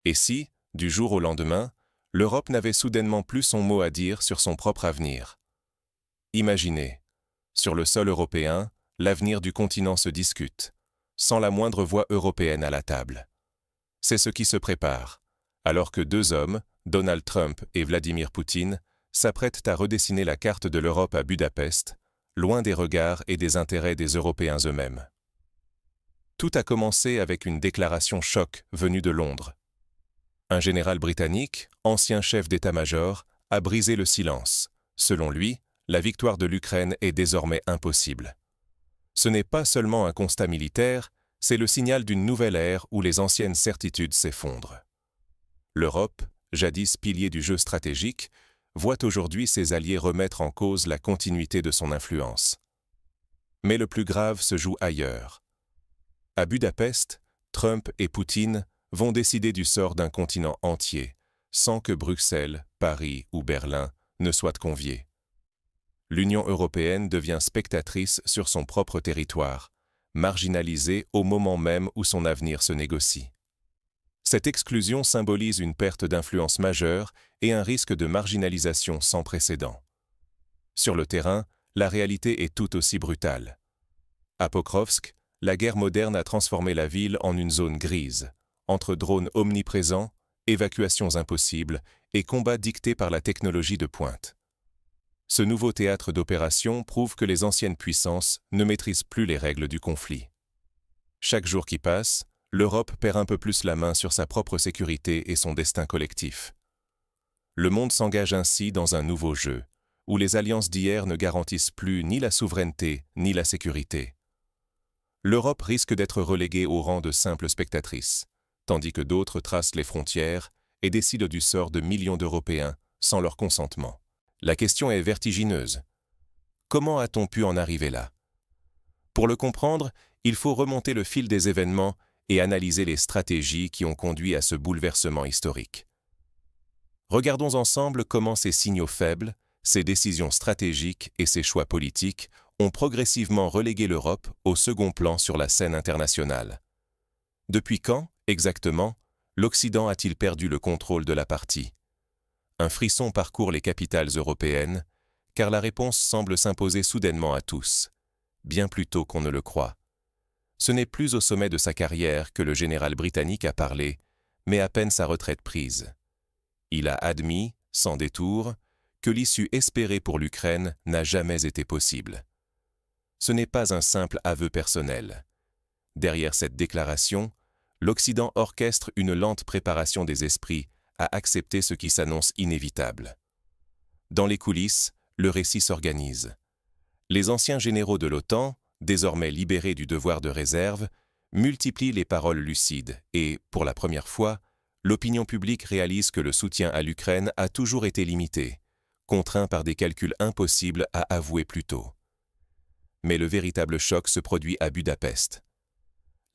Et si, du jour au lendemain, l'Europe n'avait soudainement plus son mot à dire sur son propre avenir? Imaginez, sur le sol européen, l'avenir du continent se discute, sans la moindre voix européenne à la table. C'est ce qui se prépare, alors que deux hommes, Donald Trump et Vladimir Poutine, s'apprêtent à redessiner la carte de l'Europe à Budapest, loin des regards et des intérêts des Européens eux-mêmes. Tout a commencé avec une déclaration choc venue de Londres. Un général britannique, ancien chef d'état-major, a brisé le silence. Selon lui, la victoire de l'Ukraine est désormais impossible. Ce n'est pas seulement un constat militaire, c'est le signal d'une nouvelle ère où les anciennes certitudes s'effondrent. L'Europe, jadis pilier du jeu stratégique, voit aujourd'hui ses alliés remettre en cause la continuité de son influence. Mais le plus grave se joue ailleurs. À Budapest, Trump et Poutine vont décider du sort d'un continent entier, sans que Bruxelles, Paris ou Berlin ne soient conviés. L'Union européenne devient spectatrice sur son propre territoire, marginalisée au moment même où son avenir se négocie. Cette exclusion symbolise une perte d'influence majeure et un risque de marginalisation sans précédent. Sur le terrain, la réalité est tout aussi brutale. À Pokrovsk, la guerre moderne a transformé la ville en une zone grise, entre drones omniprésents, évacuations impossibles et combats dictés par la technologie de pointe. Ce nouveau théâtre d'opération prouve que les anciennes puissances ne maîtrisent plus les règles du conflit. Chaque jour qui passe, l'Europe perd un peu plus la main sur sa propre sécurité et son destin collectif. Le monde s'engage ainsi dans un nouveau jeu, où les alliances d'hier ne garantissent plus ni la souveraineté ni la sécurité. L'Europe risque d'être reléguée au rang de simple spectatrice, tandis que d'autres tracent les frontières et décident du sort de millions d'Européens sans leur consentement. La question est vertigineuse. Comment a-t-on pu en arriver là? Pour le comprendre, il faut remonter le fil des événements et analyser les stratégies qui ont conduit à ce bouleversement historique. Regardons ensemble comment ces signaux faibles, ces décisions stratégiques et ces choix politiques ont progressivement relégué l'Europe au second plan sur la scène internationale. Depuis quand, exactement, l'Occident a-t-il perdu le contrôle de la partie? Un frisson parcourt les capitales européennes, car la réponse semble s'imposer soudainement à tous, bien plus tôt qu'on ne le croit. Ce n'est plus au sommet de sa carrière que le général britannique a parlé, mais à peine sa retraite prise. Il a admis, sans détour, que l'issue espérée pour l'Ukraine n'a jamais été possible. Ce n'est pas un simple aveu personnel. Derrière cette déclaration, l'Occident orchestre une lente préparation des esprits à accepter ce qui s'annonce inévitable. Dans les coulisses, le récit s'organise. Les anciens généraux de l'OTAN, désormais libérés du devoir de réserve, multiplient les paroles lucides et, pour la première fois, l'opinion publique réalise que le soutien à l'Ukraine a toujours été limité, contraint par des calculs impossibles à avouer plus tôt. Mais le véritable choc se produit à Budapest.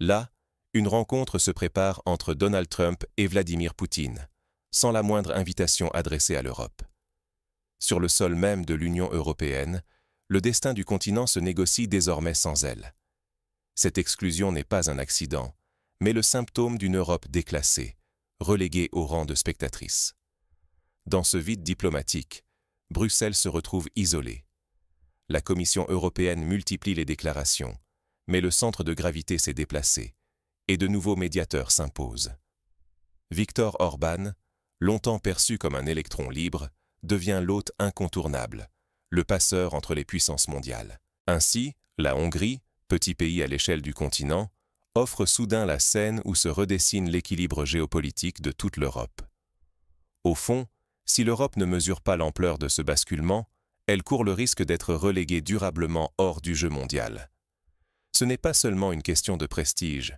Là, une rencontre se prépare entre Donald Trump et Vladimir Poutine, sans la moindre invitation adressée à l'Europe. Sur le sol même de l'Union européenne, le destin du continent se négocie désormais sans elle. Cette exclusion n'est pas un accident, mais le symptôme d'une Europe déclassée, reléguée au rang de spectatrice. Dans ce vide diplomatique, Bruxelles se retrouve isolée. La Commission européenne multiplie les déclarations, mais le centre de gravité s'est déplacé, et de nouveaux médiateurs s'imposent. Viktor Orban, longtemps perçu comme un électron libre, devient l'hôte incontournable, le passeur entre les puissances mondiales. Ainsi, la Hongrie, petit pays à l'échelle du continent, offre soudain la scène où se redessine l'équilibre géopolitique de toute l'Europe. Au fond, si l'Europe ne mesure pas l'ampleur de ce basculement, elle court le risque d'être reléguée durablement hors du jeu mondial. Ce n'est pas seulement une question de prestige,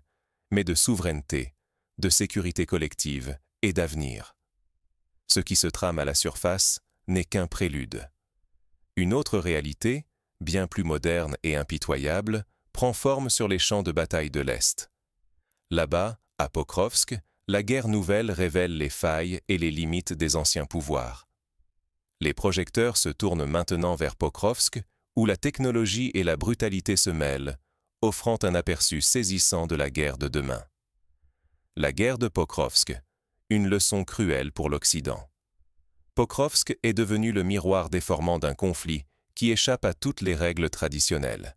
mais de souveraineté, de sécurité collective et d'avenir. Ce qui se trame à la surface n'est qu'un prélude. Une autre réalité, bien plus moderne et impitoyable, prend forme sur les champs de bataille de l'Est. Là-bas, à Pokrovsk, la guerre nouvelle révèle les failles et les limites des anciens pouvoirs. Les projecteurs se tournent maintenant vers Pokrovsk, où la technologie et la brutalité se mêlent, offrant un aperçu saisissant de la guerre de demain. La guerre de Pokrovsk, une leçon cruelle pour l'Occident. Pokrovsk est devenu le miroir déformant d'un conflit qui échappe à toutes les règles traditionnelles.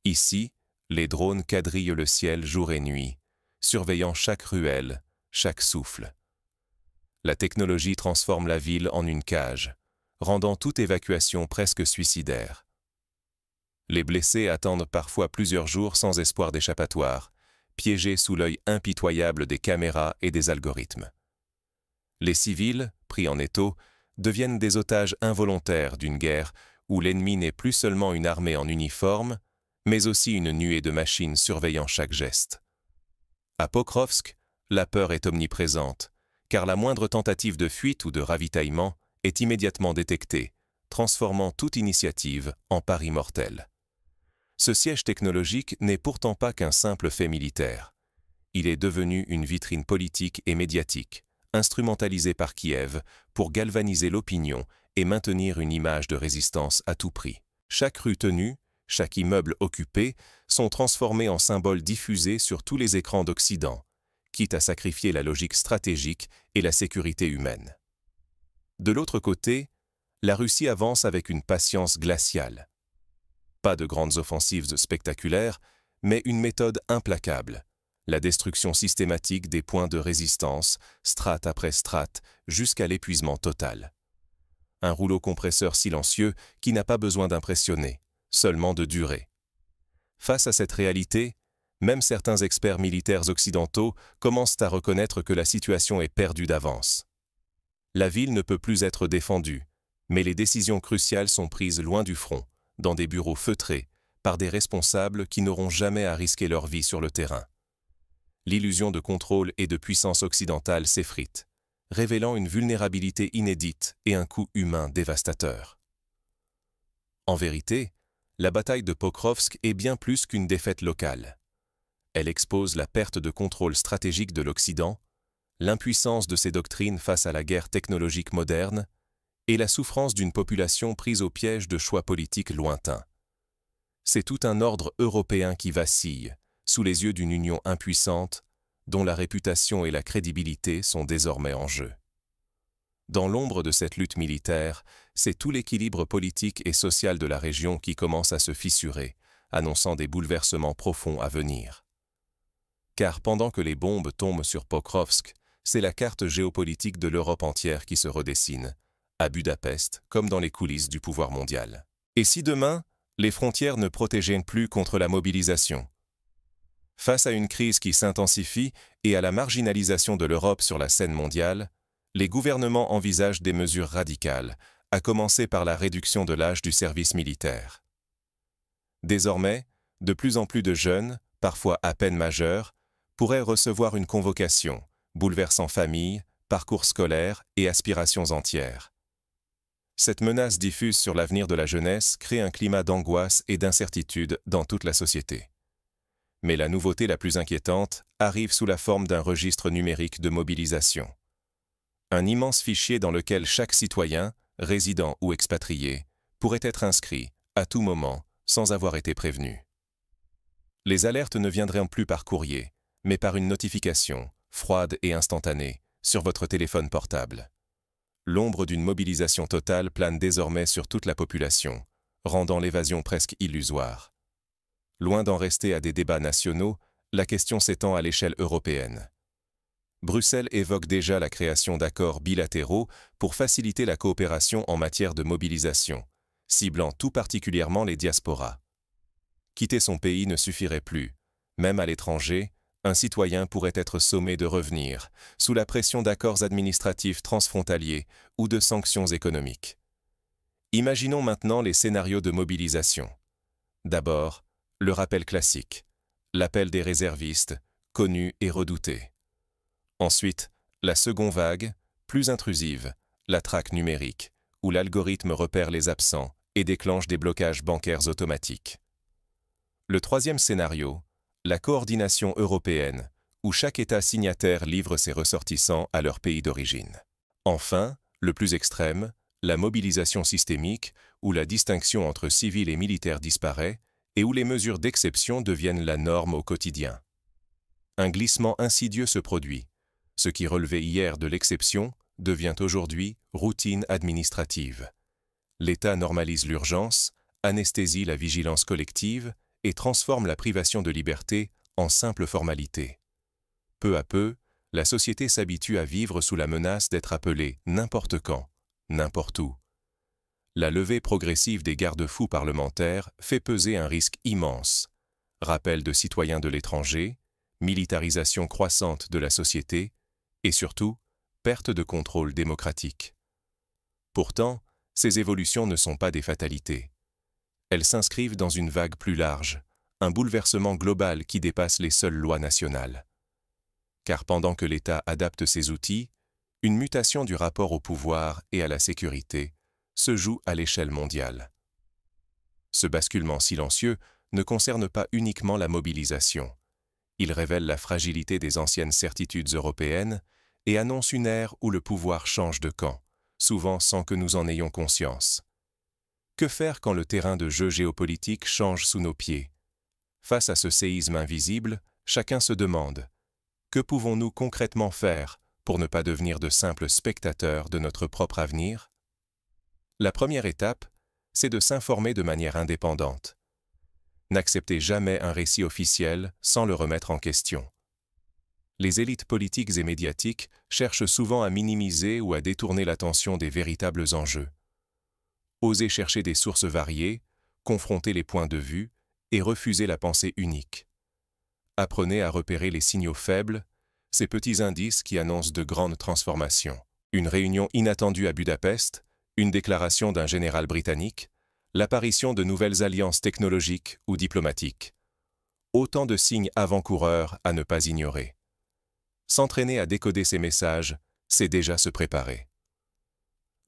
Ici, les drones quadrillent le ciel jour et nuit, surveillant chaque ruelle, chaque souffle. La technologie transforme la ville en une cage, rendant toute évacuation presque suicidaire. Les blessés attendent parfois plusieurs jours sans espoir d'échappatoire, piégés sous l'œil impitoyable des caméras et des algorithmes. Les civils, pris en étau, deviennent des otages involontaires d'une guerre où l'ennemi n'est plus seulement une armée en uniforme, mais aussi une nuée de machines surveillant chaque geste. À Pokrovsk, la peur est omniprésente, car la moindre tentative de fuite ou de ravitaillement est immédiatement détectée, transformant toute initiative en pari mortel. Ce siège technologique n'est pourtant pas qu'un simple fait militaire. Il est devenu une vitrine politique et médiatique, instrumentalisée par Kiev pour galvaniser l'opinion et maintenir une image de résistance à tout prix. Chaque rue tenue, chaque immeuble occupé sont transformés en symboles diffusés sur tous les écrans d'Occident, quitte à sacrifier la logique stratégique et la sécurité humaine. De l'autre côté, la Russie avance avec une patience glaciale. Pas de grandes offensives spectaculaires, mais une méthode implacable, la destruction systématique des points de résistance, strate après strate, jusqu'à l'épuisement total. Un rouleau compresseur silencieux qui n'a pas besoin d'impressionner, seulement de durer. Face à cette réalité, même certains experts militaires occidentaux commencent à reconnaître que la situation est perdue d'avance. La ville ne peut plus être défendue, mais les décisions cruciales sont prises loin du front, dans des bureaux feutrés, par des responsables qui n'auront jamais à risquer leur vie sur le terrain. L'illusion de contrôle et de puissance occidentale s'effrite, révélant une vulnérabilité inédite et un coût humain dévastateur. En vérité, la bataille de Pokrovsk est bien plus qu'une défaite locale. Elle expose la perte de contrôle stratégique de l'Occident, l'impuissance de ses doctrines face à la guerre technologique moderne et la souffrance d'une population prise au piège de choix politiques lointains. C'est tout un ordre européen qui vacille, sous les yeux d'une union impuissante, dont la réputation et la crédibilité sont désormais en jeu. Dans l'ombre de cette lutte militaire, c'est tout l'équilibre politique et social de la région qui commence à se fissurer, annonçant des bouleversements profonds à venir. Car pendant que les bombes tombent sur Pokrovsk, c'est la carte géopolitique de l'Europe entière qui se redessine, à Budapest comme dans les coulisses du pouvoir mondial. Et si demain, les frontières ne protégeaient plus contre la mobilisation? Face à une crise qui s'intensifie et à la marginalisation de l'Europe sur la scène mondiale, les gouvernements envisagent des mesures radicales, à commencer par la réduction de l'âge du service militaire. Désormais, de plus en plus de jeunes, parfois à peine majeurs, pourraient recevoir une convocation, bouleversant familles, parcours scolaires et aspirations entières. Cette menace diffuse sur l'avenir de la jeunesse crée un climat d'angoisse et d'incertitude dans toute la société. Mais la nouveauté la plus inquiétante arrive sous la forme d'un registre numérique de mobilisation. Un immense fichier dans lequel chaque citoyen, résident ou expatrié, pourrait être inscrit, à tout moment, sans avoir été prévenu. Les alertes ne viendraient plus par courrier, mais par une notification, froide et instantanée, sur votre téléphone portable. L'ombre d'une mobilisation totale plane désormais sur toute la population, rendant l'évasion presque illusoire. Loin d'en rester à des débats nationaux, la question s'étend à l'échelle européenne. Bruxelles évoque déjà la création d'accords bilatéraux pour faciliter la coopération en matière de mobilisation, ciblant tout particulièrement les diasporas. Quitter son pays ne suffirait plus. Même à l'étranger, un citoyen pourrait être sommé de revenir, sous la pression d'accords administratifs transfrontaliers ou de sanctions économiques. Imaginons maintenant les scénarios de mobilisation. D'abord, le rappel classique, l'appel des réservistes, connu et redouté. Ensuite, la seconde vague, plus intrusive, la traque numérique, où l'algorithme repère les absents et déclenche des blocages bancaires automatiques. Le troisième scénario, la coordination européenne, où chaque État signataire livre ses ressortissants à leur pays d'origine. Enfin, le plus extrême, la mobilisation systémique, où la distinction entre civils et militaires disparaît et où les mesures d'exception deviennent la norme au quotidien. Un glissement insidieux se produit. Ce qui relevait hier de l'exception devient aujourd'hui routine administrative. L'État normalise l'urgence, anesthésie la vigilance collective et transforme la privation de liberté en simple formalité. Peu à peu, la société s'habitue à vivre sous la menace d'être appelée n'importe quand, n'importe où. La levée progressive des garde-fous parlementaires fait peser un risque immense. Rappel de citoyens de l'étranger, militarisation croissante de la société et surtout, perte de contrôle démocratique. Pourtant, ces évolutions ne sont pas des fatalités. Elles s'inscrivent dans une vague plus large, un bouleversement global qui dépasse les seules lois nationales. Car pendant que l'État adapte ses outils, une mutation du rapport au pouvoir et à la sécurité se joue à l'échelle mondiale. Ce basculement silencieux ne concerne pas uniquement la mobilisation. Il révèle la fragilité des anciennes certitudes européennes et annonce une ère où le pouvoir change de camp, souvent sans que nous en ayons conscience. Que faire quand le terrain de jeu géopolitique change sous nos pieds? Face à ce séisme invisible, chacun se demande « Que pouvons-nous concrètement faire pour ne pas devenir de simples spectateurs de notre propre avenir ?» La première étape, c'est de s'informer de manière indépendante. N'acceptez jamais un récit officiel sans le remettre en question. Les élites politiques et médiatiques cherchent souvent à minimiser ou à détourner l'attention des véritables enjeux. Osez chercher des sources variées, confronter les points de vue et refuser la pensée unique. Apprenez à repérer les signaux faibles, ces petits indices qui annoncent de grandes transformations. Une réunion inattendue à Budapest, une déclaration d'un général britannique, l'apparition de nouvelles alliances technologiques ou diplomatiques. Autant de signes avant-coureurs à ne pas ignorer. S'entraîner à décoder ces messages, c'est déjà se préparer.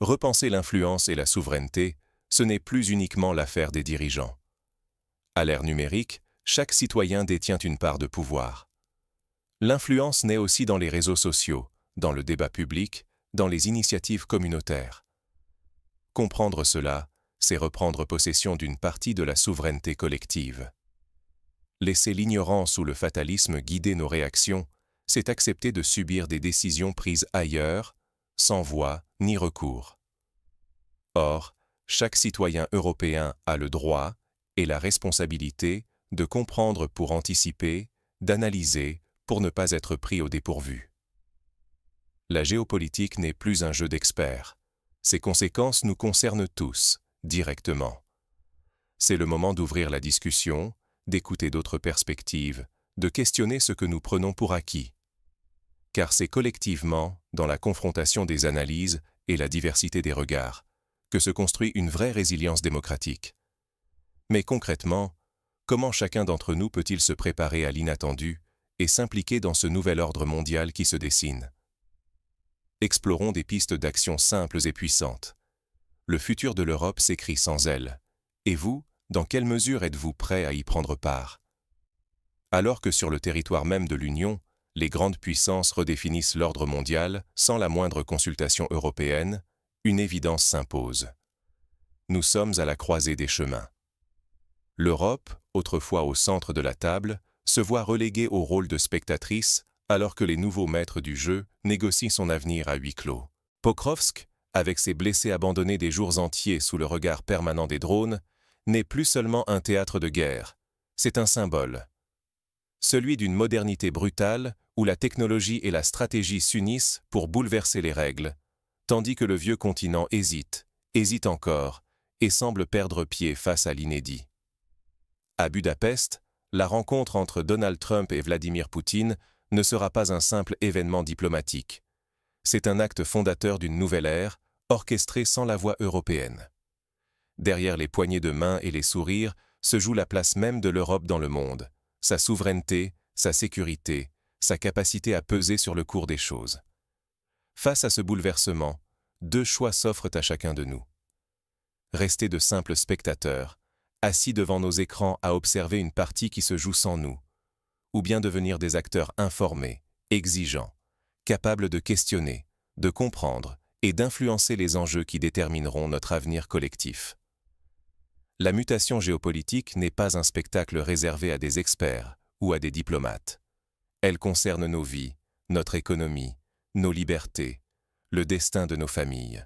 Repenser l'influence et la souveraineté, ce n'est plus uniquement l'affaire des dirigeants. À l'ère numérique, chaque citoyen détient une part de pouvoir. L'influence naît aussi dans les réseaux sociaux, dans le débat public, dans les initiatives communautaires. Comprendre cela, c'est reprendre possession d'une partie de la souveraineté collective. Laisser l'ignorance ou le fatalisme guider nos réactions, c'est accepter de subir des décisions prises ailleurs, sans voix ni recours. Or, chaque citoyen européen a le droit et la responsabilité de comprendre pour anticiper, d'analyser pour ne pas être pris au dépourvu. La géopolitique n'est plus un jeu d'experts. Ses conséquences nous concernent tous, directement. C'est le moment d'ouvrir la discussion, d'écouter d'autres perspectives, de questionner ce que nous prenons pour acquis. Car c'est collectivement, dans la confrontation des analyses et la diversité des regards, que se construit une vraie résilience démocratique. Mais concrètement, comment chacun d'entre nous peut-il se préparer à l'inattendu et s'impliquer dans ce nouvel ordre mondial qui se dessine? Explorons des pistes d'action simples et puissantes. Le futur de l'Europe s'écrit sans elle. Et vous, dans quelle mesure êtes-vous prêt à y prendre part? Alors que sur le territoire même de l'Union, les grandes puissances redéfinissent l'ordre mondial sans la moindre consultation européenne, une évidence s'impose. Nous sommes à la croisée des chemins. L'Europe, autrefois au centre de la table, se voit reléguée au rôle de spectatrice alors que les nouveaux maîtres du jeu négocient son avenir à huis clos. Pokrovsk, avec ses blessés abandonnés des jours entiers sous le regard permanent des drones, n'est plus seulement un théâtre de guerre, c'est un symbole. Celui d'une modernité brutale où la technologie et la stratégie s'unissent pour bouleverser les règles, tandis que le vieux continent hésite, hésite encore, et semble perdre pied face à l'inédit. À Budapest, la rencontre entre Donald Trump et Vladimir Poutine ne sera pas un simple événement diplomatique. C'est un acte fondateur d'une nouvelle ère, orchestrée sans la voix européenne. Derrière les poignées de main et les sourires se joue la place même de l'Europe dans le monde, sa souveraineté, sa sécurité, sa capacité à peser sur le cours des choses. Face à ce bouleversement, deux choix s'offrent à chacun de nous. Rester de simples spectateurs, assis devant nos écrans à observer une partie qui se joue sans nous, ou bien devenir des acteurs informés, exigeants, capables de questionner, de comprendre et d'influencer les enjeux qui détermineront notre avenir collectif. La mutation géopolitique n'est pas un spectacle réservé à des experts ou à des diplomates. Elle concerne nos vies, notre économie, nos libertés, le destin de nos familles.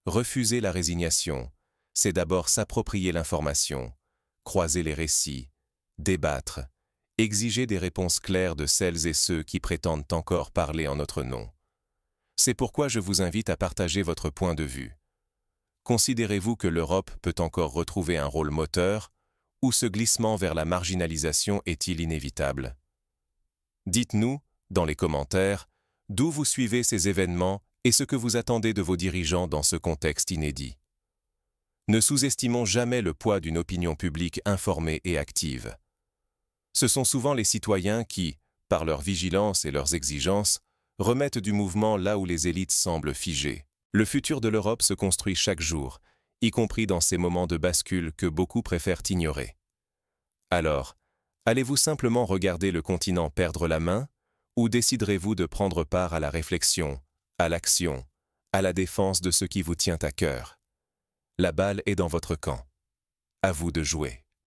Refuser la résignation, c'est d'abord s'approprier l'information, croiser les récits, débattre, exiger des réponses claires de celles et ceux qui prétendent encore parler en notre nom. C'est pourquoi je vous invite à partager votre point de vue. Considérez-vous que l'Europe peut encore retrouver un rôle moteur, ou ce glissement vers la marginalisation est-il inévitable? Dites-nous, dans les commentaires, d'où vous suivez ces événements et ce que vous attendez de vos dirigeants dans ce contexte inédit. Ne sous-estimons jamais le poids d'une opinion publique informée et active. Ce sont souvent les citoyens qui, par leur vigilance et leurs exigences, remettent du mouvement là où les élites semblent figées. Le futur de l'Europe se construit chaque jour, y compris dans ces moments de bascule que beaucoup préfèrent ignorer. Alors, allez-vous simplement regarder le continent perdre la main, ou déciderez-vous de prendre part à la réflexion, à l'action, à la défense de ce qui vous tient à cœur? La balle est dans votre camp. À vous de jouer.